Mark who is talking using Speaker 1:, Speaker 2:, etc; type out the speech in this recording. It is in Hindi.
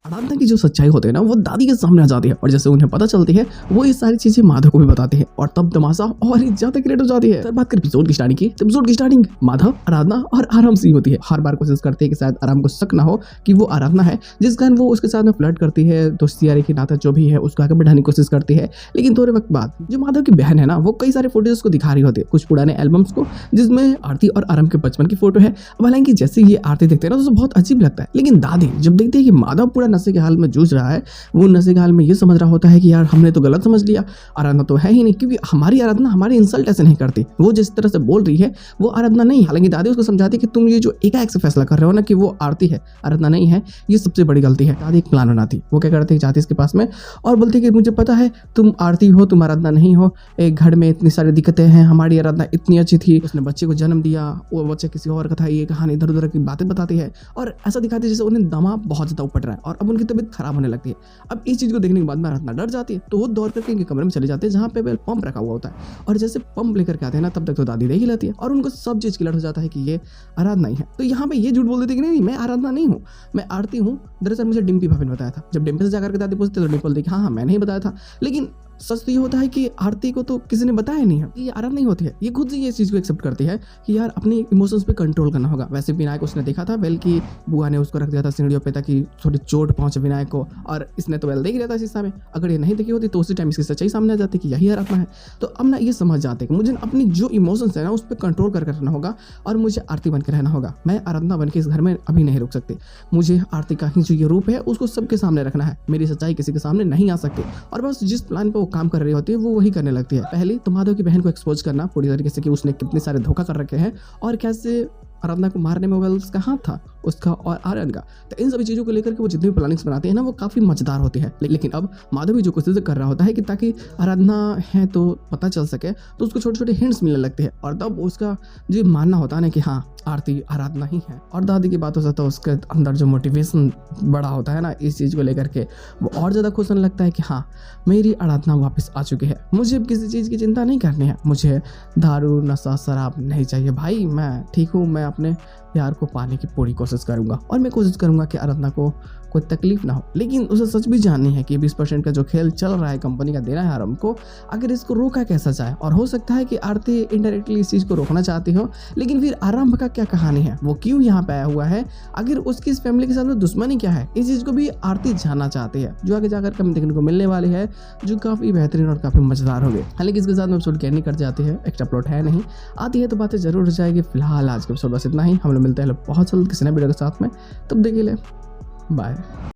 Speaker 1: आराधना की जो सच्चाई होती है ना वो दादी के सामने आ जाती है और जैसे उन्हें पता चलती है वो ये सारी चीजें माधव को भी बताते हैं और तब तमाशा और ही ज्यादा क्रिएट हो जाती है। बात कर एपिसोड की स्टार्टिंग की, एपिसोड की स्टार्टिंग माधव, आराधना और आराम से होती है। हर बार कोशिश करते हैं कि शायद आराम को शक ना हो कि वो आराधना है, जिस कारण वो उसके साथ में फ्लर्ट करती है, दोस्ती यारी की नाता जो भी है उसको आगे बढ़ाने की कोशिश करती है। लेकिन थोड़े वक्त बाद जो माधव की बहन है ना वो कई सारे फोटोज को दिखा रही होती है, कुछ पुराने एल्बम्स को जिसमें आरती और आराम के बचपन की फोटो है। अब हालांकि जैसे ये आरती देखते हैं ना तो बहुत अजीब लगता है, लेकिन दादी जब देखती है कि माधव पूरा नशे के हाल में जूझ रहा है, वो नशे के हाल में ये समझ रहा होता है कि यार हमने तो गलत समझ लिया, आराधना तो है ही नहीं, क्योंकि हमारी आराधना हमारी इंसल्ट ऐसे नहीं करती, वो जिस तरह से बोल रही है वो आराधना नहीं। हालांकि दादी उसको समझाती है कि तुम ये जो एकाएक से फैसला कर रहे हो ना कि वो आरती है आराधना नहीं है, ये सबसे बड़ी गलती है। दादी एक प्लान बनाती, वो क्या करती है, जाती इसके पास में और बोलती है कि मुझे पता है तुम आरती हो, तुम आराधना नहीं हो, एक घर में इतनी सारी दिक्कतें हैं, हमारी आराधना इतनी अच्छी थी, उसने बच्चे को जन्म दिया, वो बच्चे किसी और का था, ये कहानी इधर उधर की बातें बताती है और ऐसा दिखाती है जैसे उन्हें दमा बहुत ज्यादा उपट रहा है और अब उनकी तबीयत खराब होने लगती है। अब इस चीज को देखने के बाद में आराधना डर जाती है, तो वो दौड़ करके इनके कमरे में चले जाते हैं जहाँ पे पंप रखा हुआ होता है और जैसे पंप लेकर के आते हैं ना तब तक तो दादी देख ही लेती है और उनको सब चीज क्लियर हो जाता है कि ये आराधना ही है। तो यहाँ पे ये झूठ बोल देती है कि नहीं मैं आराधना नहीं हूँ, मैं आरती हूँ, दरअसल मुझे डिम्पी भाभी ने बताया था। जब डिम्पी से जाकर के दादी पूछते तो डिम्पी बोलती कि हाँ मैंने ही बताया था। लेकिन सच तो ये होता है कि आरती को तो किसी ने बताया नहीं है कि ये आराम नहीं होती है, ये खुद से ये चीज को एक्सेप्ट करती है कि यार अपने इमोशंस पे कंट्रोल करना होगा। वैसे विनायक उसने देखा था वेल की बुआ ने उसको रख दिया था सीढ़ियों पे ताकि थोड़ी चोट पहुंचे विनायक को, और इसने तो वेल देख लिया था शीशा में। अगर ये नहीं देखी होती तो उसी टाइम इसकी सच्चाई सामने आ जाती कि यही आराधना है। तो अब ना ये समझ जाते कि मुझे अपनी जो इमोशंस है ना उस पर कंट्रोल करके रखना होगा और मुझे आरती बन के रहना होगा। मैं आराधना बन के इस घर में अभी नहीं रुक सकती, मुझे आरती का ही जो ये रूप है उसको सबके सामने रखना है, मेरी सच्चाई किसी के सामने नहीं आ सकती। और बस जिस प्लान पे वो काम कर रही होती है वही करने लगती है। पहले तो माधव की बहन को एक्सपोज करना पूरी तरीके से कि उसने कितने सारे धोखा कर रखे हैं और कैसे आराधना को मारने में वेल उसका हाथ था, उसका और आर्यन का। तो इन सभी चीज़ों को लेकर के वो जितनी भी प्लानिंग्स बनाते हैं ना वो काफ़ी मजेदार होती है। लेकिन अब माधव भी जो कोशिश कर रहा होता है कि ताकि आराधना है तो पता चल सके, तो उसको छोटे छोटे हिंट्स मिलने लगते हैं और तब उसका जो मानना होता है ना कि हाँ आरती आराधना ही है। और दादी की बातों से तो उसके अंदर जो मोटिवेशन बड़ा होता है ना इस चीज़ को लेकर के, वो और ज़्यादा खुश होने लगता है कि हाँ मेरी आराधना वापस आ चुकी है, मुझे अब किसी चीज़ की चिंता नहीं करनी है, मुझे दारू नशा शराब नहीं चाहिए भाई, मैं ठीक हूँ, मैं अपने प्यार को पाने की पूरी कोशिश करूंगा और मैं कोशिश करूंगा कि आराधना को कोई तकलीफ ना हो। लेकिन उसे सच भी जाननी है कि 20% का जो खेल चल रहा है कंपनी का देना है आराम को, अगर इसको रोका कैसा जाए। और हो सकता है कि आरती इनडायरेक्टली इस चीज़ को रोकना चाहती हो, लेकिन फिर आराम का क्या कहानी है, वो क्यों यहाँ पे आया हुआ है, आखिर उसकी इस फैमिली के साथ में दुश्मनी क्या है, इस चीज़ को भी आरती जानना चाहती है, जो आगे जाकर हमें देखने को मिलने वाली है, जो काफ़ी बेहतरीन और काफ़ी मजेदार होगी। हालांकि इसके साथ में एपिसोड कैरी नहीं कर जाती है, एक्स्ट्रा प्लॉट है नहीं, आती है तो बातें जरूर हो जाएगी। फिलहाल आज के एपिसोड बस इतना ही, हम लोग मिलते हैं बहुत जल्द किसी नए वीडियो के साथ में, तब देखिए बाय।